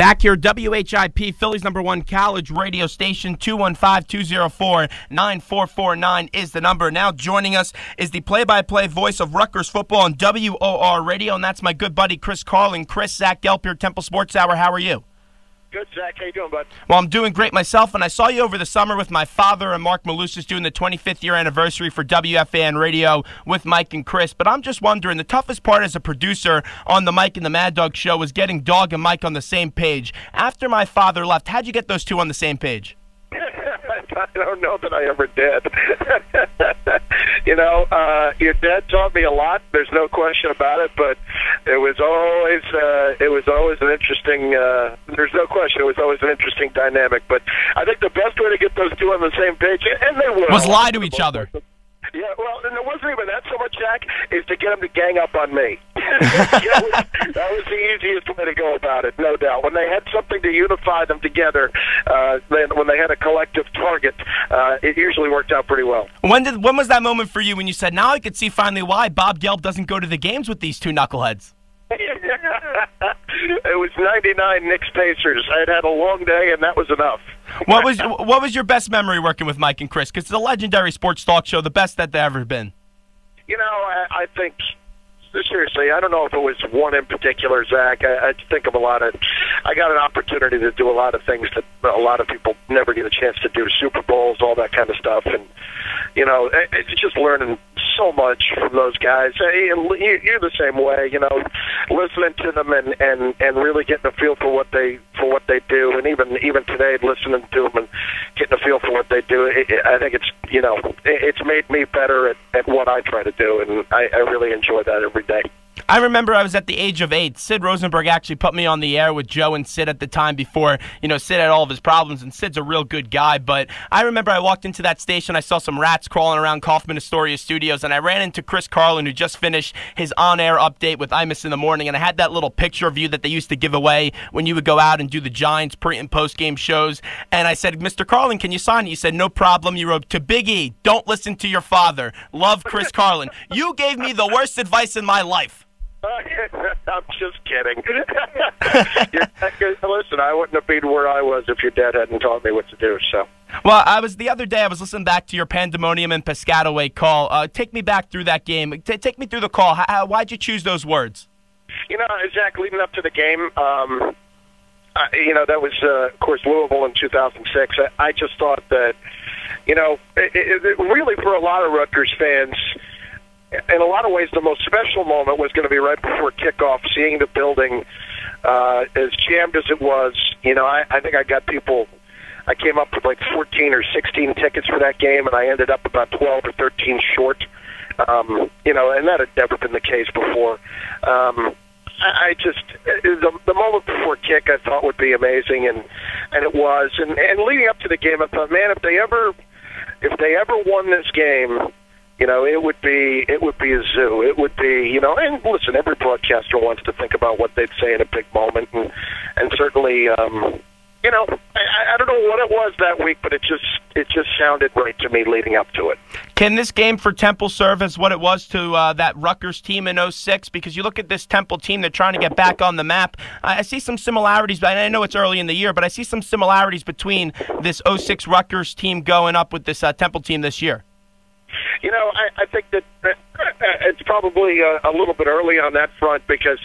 Back here, WHIP, Philly's #1 college radio station, 215-204-9449 is the number. Now joining us is the play-by-play voice of Rutgers football on WOR Radio, and that's my good buddy Chris Carlin. Chris, Zach Gelb here, Temple Sports Hour. How are you? Good, Zach. How you doing, bud? Well, I'm doing great myself, and I saw you over the summer with my father and Mark Malusis doing the 25th year anniversary for WFAN Radio with Mike and Chris. But I'm just wondering, the toughest part as a producer on the Mike and the Mad Dog show was getting Dog and Mike on the same page. After my father left, how'd you get those two on the same page? I don't know that I ever did. Your dad taught me a lot. There's no question about it. But it was always an interesting. There's no question. It was always an interesting dynamic. But I think the best way to get those two on the same page, and they will, was lie to each other. Yeah, well, and it wasn't even that so much, Jack, is to get them to gang up on me. That was the easiest way to go about it, no doubt. When they had something to unify them together, when they had a collective target, it usually worked out pretty well. When was that moment for you when you said, now I could see finally why Bob Gelb doesn't go to the games with these two knuckleheads? It was 99 Knicks Pacers. I had a long day, and that was enough. What was your best memory working with Mike and Chris? Because it's a legendary sports talk show, the best that there ever been. I think, seriously, I don't know if it was one in particular, Zach. I think of a lot of. I got an opportunity to do a lot of things that a lot of people never get a chance to do. Super Bowls, all that kind of stuff, and it's just learning so much from those guys. You're the same way, listening to them and really getting a feel for what they do, and even today listening to them and getting a feel for what they do. I think it's made me better at what I try to do, and I really enjoy that every day. I remember I was at the age of 8. Sid Rosenberg actually put me on the air with Joe and Sid at the time before, Sid had all of his problems, and Sid's a real good guy. But I remember I walked into that station, I saw some rats crawling around Kaufman Astoria Studios, and I ran into Chris Carlin, who just finished his on-air update with Imus in the Morning, and I had that little picture of you that they used to give away when you would go out and do the Giants pre- and post-game shows. And I said, Mr. Carlin, can you sign it? You said, no problem. You wrote, to Big E, don't listen to your father. Love, Chris Carlin. You gave me the worst advice in my life. I'm just kidding. Listen, I wouldn't have been where I was if your dad hadn't taught me what to do. So, well, the other day I was listening back to your Pandemonium and Piscataway call. Take me back through that game. Take me through the call. Why'd you choose those words? Zach, leading up to the game, that was, of course, Louisville in 2006. I just thought that, really for a lot of Rutgers fans, in a lot of ways, the most special moment was going to be right before kickoff, seeing the building as jammed as it was. I think I got people. I came up with like 14 or 16 tickets for that game, and I ended up about 12 or 13 short. And that had never been the case before. The moment before kick I thought would be amazing, and it was. And leading up to the game, I thought, man, if they ever won this game, it would be a zoo. It would be, and listen, every broadcaster wants to think about what they'd say in a big moment, and certainly, I don't know what it was that week, but it just sounded right to me leading up to it. Can this game for Temple serve as what it was to that Rutgers team in 06? Because you look at this Temple team, they're trying to get back on the map. I see some similarities, but I know it's early in the year, but I see some similarities between this 06 Rutgers team going up with this Temple team this year. I think that it's probably a little bit early on that front because,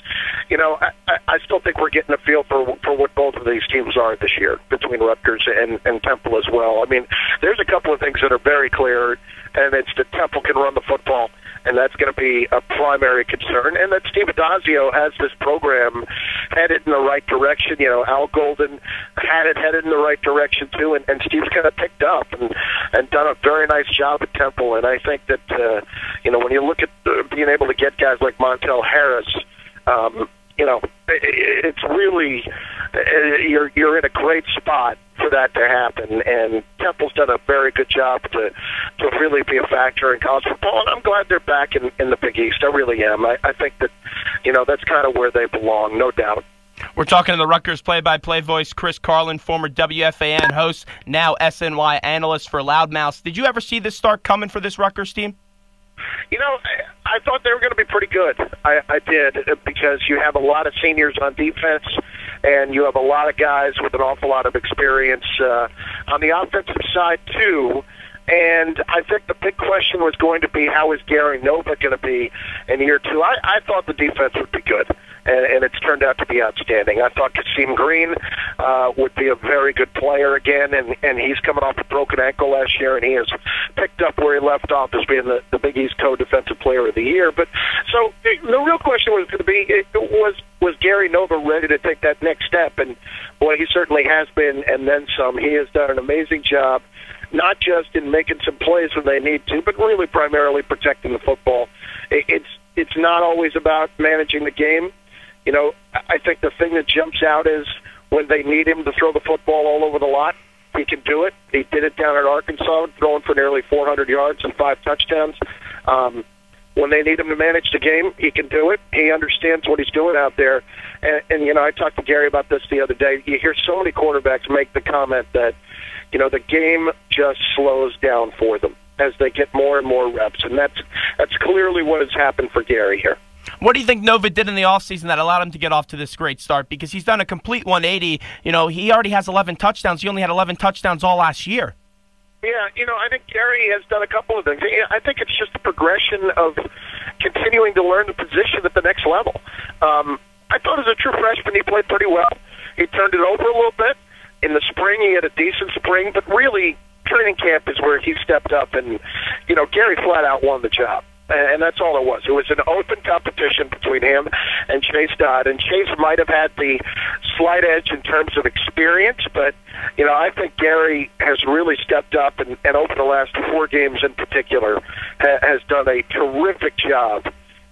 I still think we're getting a feel for what both of these teams are this year between Rutgers and Temple as well. I mean, there's a couple of things that are very clear, and it's that Temple can run the football, and that's going to be a primary concern, and that Steve Adazio has this program headed in the right direction. Al Golden had it headed in the right direction, too, and Steve's kind of picked up and done a very nice job at Temple, and I think that, when you look at being able to get guys like Montel Harris, it's really you're in a great spot for that to happen, and Temple's done a very good job to really be a factor in college football, and I'm glad they're back in the Big East. I really am. I think that that's kind of where they belong, no doubt. We're talking to the Rutgers play-by-play voice, Chris Carlin, former WFAN host, now SNY analyst for Loudmouth. Did you ever see this start coming for this Rutgers team? I thought they were going to be pretty good. I did, because you have a lot of seniors on defense, and you have a lot of guys with an awful lot of experience on the offensive side, too. And I think the big question was going to be, how is Gary Nova going to be in year two? I thought the defense would be good, and it's turned out to be outstanding. I thought Kasim Green would be a very good player again, and he's coming off a broken ankle last year, and he has picked up where he left off as being the Big East co-defensive player of the year. But so the real question was going to be, was Gary Nova ready to take that next step? And, boy, he certainly has been, and then some. He has done an amazing job, not just in making some plays when they need to, but really primarily protecting the football. It's not always about managing the game. You know, I think the thing that jumps out is when they need him to throw the football all over the lot, he can do it. He did it down at Arkansas, throwing for nearly 400 yards and 5 touchdowns. When they need him to manage the game, he can do it. He understands what he's doing out there. And you know, I talked to Gary about this the other day. You hear so many quarterbacks make the comment that, you know, the game just slows down for them as they get more and more reps. And that's clearly what has happened for Gary here. What do you think Nova did in the offseason that allowed him to get off to this great start? Because he's done a complete 180. You know, he already has 11 touchdowns. He only had 11 touchdowns all last year. Yeah, you know, I think Gary has done a couple of things. I think it's just the progression of continuing to learn the position at the next level. I thought as a true freshman he played pretty well. He turned it over a little bit. In the spring, he had a decent spring, but really, training camp is where he stepped up, and, you know, Gary flat out won the job. And that's all it was. It was an open competition between him and Chase Dodd. And Chase might have had the slight edge in terms of experience, but, you know, I think Gary has really stepped up, and over the last 4 games in particular, has done a terrific job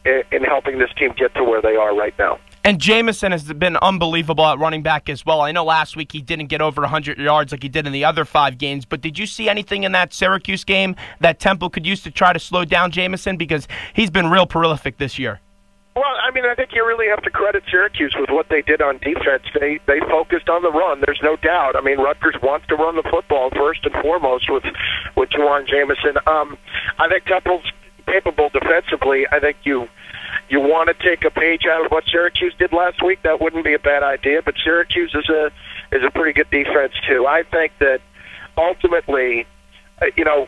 in helping this team get to where they are right now. And Jamison has been unbelievable at running back as well. I know last week he didn't get over 100 yards like he did in the other 5 games, but did you see anything in that Syracuse game that Temple could use to try to slow down Jamison? Because he's been real prolific this year. Well, I mean, I think you really have to credit Syracuse with what they did on defense. They focused on the run. There's no doubt. I mean, Rutgers wants to run the football first and foremost with Juwan Jamison. I think Temple's capable defensively. I think you want to take a page out of what Syracuse did last week, that wouldn't be a bad idea. But Syracuse is a pretty good defense too. I think that ultimately, you know,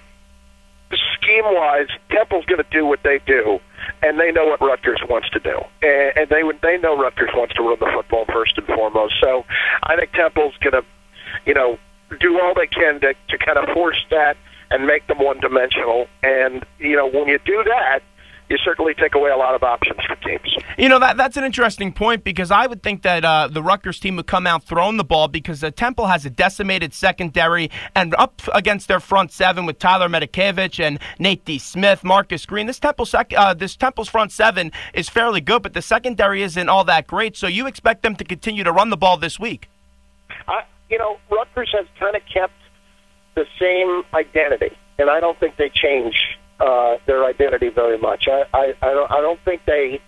scheme-wise, Temple's going to do what they do, and they know what Rutgers wants to do, and they know Rutgers wants to run the football first and foremost. So I think Temple's going to, you know, do all they can to kind of force that and make them one-dimensional. And you know, when you do that, you certainly take away a lot of options for teams. You know, that's an interesting point, because I would think that the Rutgers team would come out throwing the ball, because Temple has a decimated secondary, and up against their front 7 with Tyler Medikevich and Nate D. Smith, Marcus Green, this Temple's front 7 is fairly good, but the secondary isn't all that great, so you expect them to continue to run the ball this week. You know, Rutgers has kind of kept the same identity, and I don't think they change their identity very much. I don't think they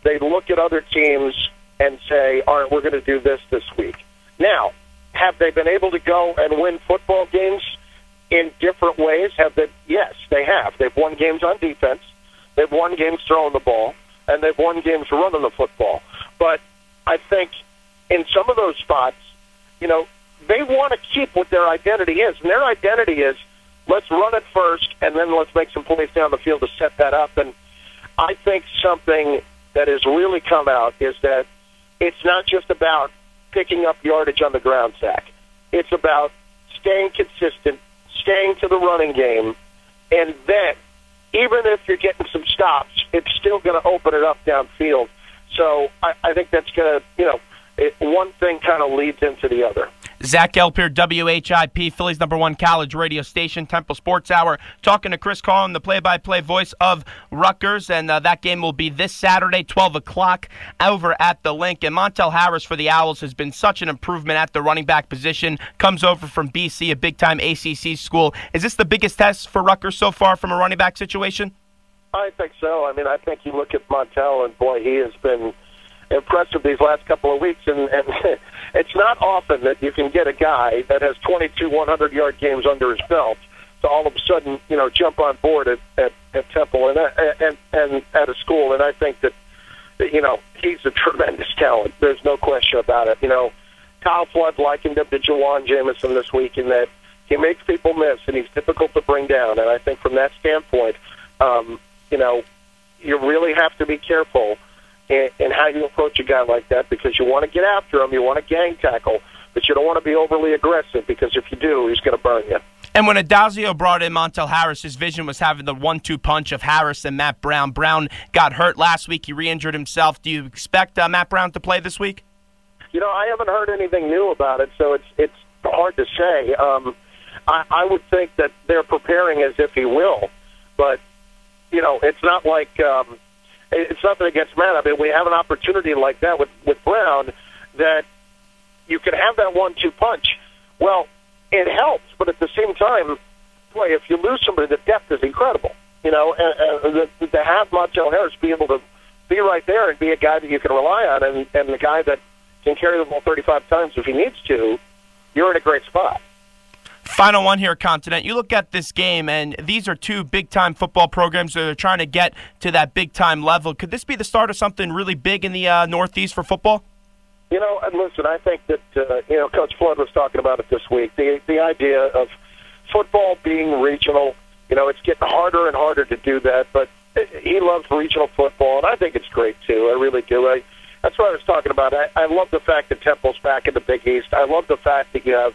look at other teams and say, all right, we're going to do this week. Now, have they been able to go and win football games in different ways? Yes, they have. They've won games on defense. They've won games throwing the ball, and they've won games running the football. But I think in some of those spots, you know, they want to keep what their identity is, and their identity is, let's run it first, and then let's make some plays down the field to set that up. And I think something that has really come out is that it's not just about picking up yardage on the ground, Zach. It's about staying consistent, staying to the running game, and then even if you're getting some stops, it's still going to open it up downfield. So I think that's going to, you know, one thing kind of leads into the other. Zach Gelb here, WHIP, Philly's #1 college radio station, Temple Sports Hour, talking to Chris Carlin, the play-by-play voice of Rutgers, and that game will be this Saturday, 12 o'clock, over at the Link. And Montel Harris for the Owls has been such an improvement at the running back position, comes over from BC, a big-time ACC school. Is this the biggest test for Rutgers so far from a running back situation? I think so. I mean, I think you look at Montel, and boy, he has been impressive these last couple of weeks, and it's not often that you can get a guy that has 22 100-yard games under his belt to all of a sudden, you know, jump on board at Temple and at a school. And I think that, he's a tremendous talent. There's no question about it. Kyle Flood likened him to Jawan Jamison this week in that he makes people miss, and he's difficult to bring down. And I think from that standpoint, you really have to be careful in how you approach a guy like that, because you want to get after him, you want to gang tackle, but you don't want to be overly aggressive, because if you do, he's going to burn you. And when Adazio brought in Montel Harris, his vision was having the 1-2 punch of Harris and Matt Brown. Brown got hurt last week. He re-injured himself. Do you expect Matt Brown to play this week? I haven't heard anything new about it, so it's hard to say. I would think that they're preparing as if he will, but it's not like it's nothing against Matt. I mean, we have an opportunity like that with Brown, that you can have that 1-2 punch. Well, it helps, but at the same time, boy, if you lose somebody, the depth is incredible. And to have Montel Harris be able to be right there and be a guy that you can rely on, and the guy that can carry the ball 35 times if he needs to, you're in a great spot. Final one here, Continent. You look at this game, and these are two big-time football programs that are trying to get to that big-time level. Could this be the start of something really big in the Northeast for football? And listen, I think that, Coach Flood was talking about it this week. The idea of football being regional, it's getting harder and harder to do that, but he loves regional football, and I think it's great, too. I really do. That's what I was talking about. I love the fact that Temple's back in the Big East. I love the fact that you have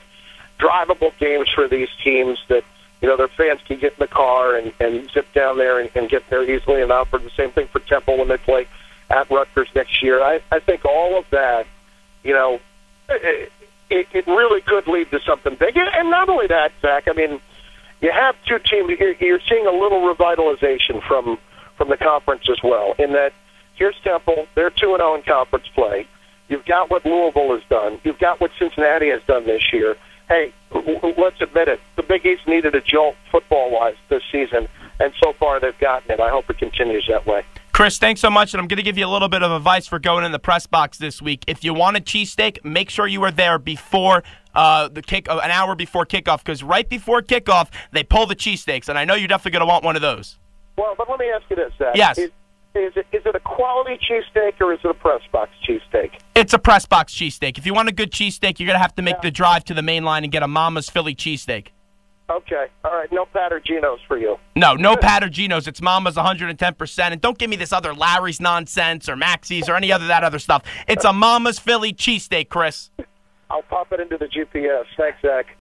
drivable games for these teams that, their fans can get in the car and zip down there and get there easily enough. Or the same thing for Temple when they play at Rutgers next year. I think all of that, it really could lead to something big. And not only that, Zach, I mean, you have two teams. You're seeing a little revitalization from the conference as well, in that here's Temple. They're 2-0 in conference play. You've got what Louisville has done. You've got what Cincinnati has done this year. Hey, let's admit it. The Big East needed a jolt football-wise this season, and so far they've gotten it. I hope it continues that way. Chris, thanks so much, and I'm going to give you a little bit of advice for going in the press box this week. If you want a cheesesteak, make sure you are there before an hour before kickoff, because right before kickoff, they pull the cheesesteaks, and I know you're definitely going to want one of those. Well, but let me ask you this, Zach. Yes. Is it a quality cheesesteak or is it a press box cheesesteak? It's a press box cheesesteak. If you want a good cheesesteak, you're going to have to make the drive to the main line and get a Mama's Philly cheesesteak. Okay. All right. No Patterginos for you. No Patterginos. It's Mama's 110%. And don't give me this other Larry's nonsense or Maxie's or any that other stuff. It's a Mama's Philly cheesesteak, Chris. I'll pop it into the GPS. Thanks, Zach.